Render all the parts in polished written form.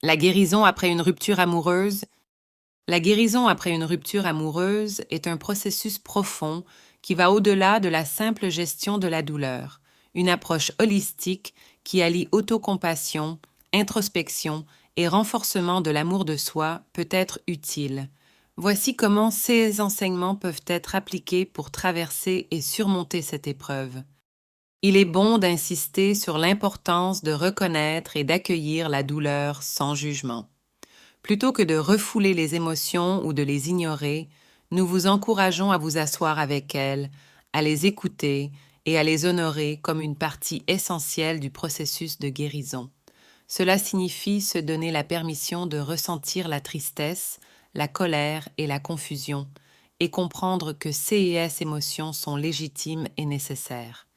La guérison après une rupture amoureuse. La guérison après une rupture amoureuse est un processus profond qui va au-delà de la simple gestion de la douleur, une approche holistique qui allie autocompassion, introspection et renforcement de l'amour de soi peut être utile. Voici comment ces enseignements peuvent être appliqués pour traverser et surmonter cette épreuve. Il est bon d'insister sur l'importance de reconnaître et d'accueillir la douleur sans jugement. Plutôt que de refouler les émotions ou de les ignorer, nous vous encourageons à vous asseoir avec elles, à les écouter et à les honorer comme une partie essentielle du processus de guérison. Cela signifie se donner la permission de ressentir la tristesse, la colère et la confusion, et comprendre que ces émotions sont légitimes et nécessaires.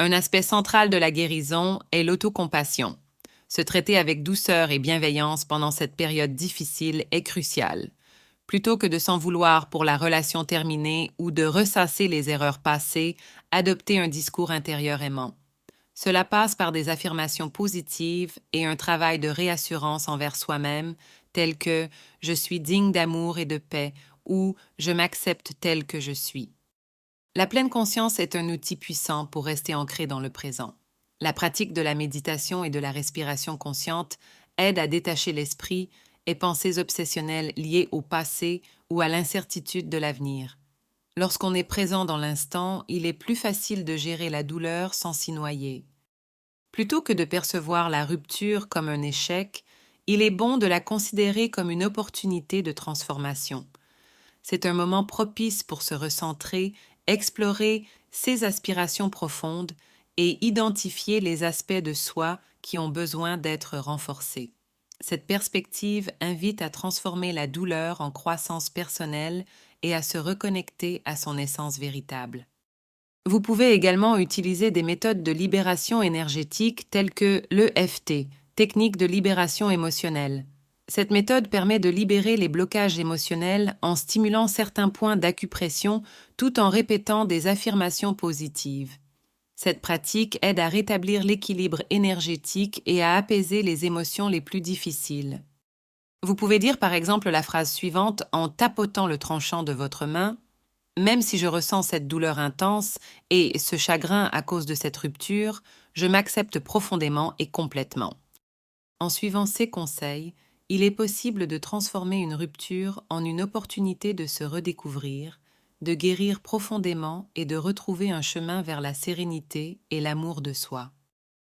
Un aspect central de la guérison est l'autocompassion. Se traiter avec douceur et bienveillance pendant cette période difficile est crucial. Plutôt que de s'en vouloir pour la relation terminée ou de ressasser les erreurs passées, adopter un discours intérieur aimant. Cela passe par des affirmations positives et un travail de réassurance envers soi-même, tels que « je suis digne d'amour et de paix » ou « je m'accepte tel que je suis ». La pleine conscience est un outil puissant pour rester ancré dans le présent. La pratique de la méditation et de la respiration consciente aide à détacher l'esprit et pensées obsessionnelles liées au passé ou à l'incertitude de l'avenir. Lorsqu'on est présent dans l'instant, il est plus facile de gérer la douleur sans s'y noyer. Plutôt que de percevoir la rupture comme un échec, il est bon de la considérer comme une opportunité de transformation. C'est un moment propice pour se recentrer, explorer ses aspirations profondes et identifier les aspects de soi qui ont besoin d'être renforcés. Cette perspective invite à transformer la douleur en croissance personnelle et à se reconnecter à son essence véritable. Vous pouvez également utiliser des méthodes de libération énergétique telles que l'EFT, technique de libération émotionnelle. Cette méthode permet de libérer les blocages émotionnels en stimulant certains points d'acupression tout en répétant des affirmations positives. Cette pratique aide à rétablir l'équilibre énergétique et à apaiser les émotions les plus difficiles. Vous pouvez dire par exemple la phrase suivante en tapotant le tranchant de votre main: même si je ressens cette douleur intense et ce chagrin à cause de cette rupture, je m'accepte profondément et complètement. En suivant ces conseils, il est possible de transformer une rupture en une opportunité de se redécouvrir, de guérir profondément et de retrouver un chemin vers la sérénité et l'amour de soi.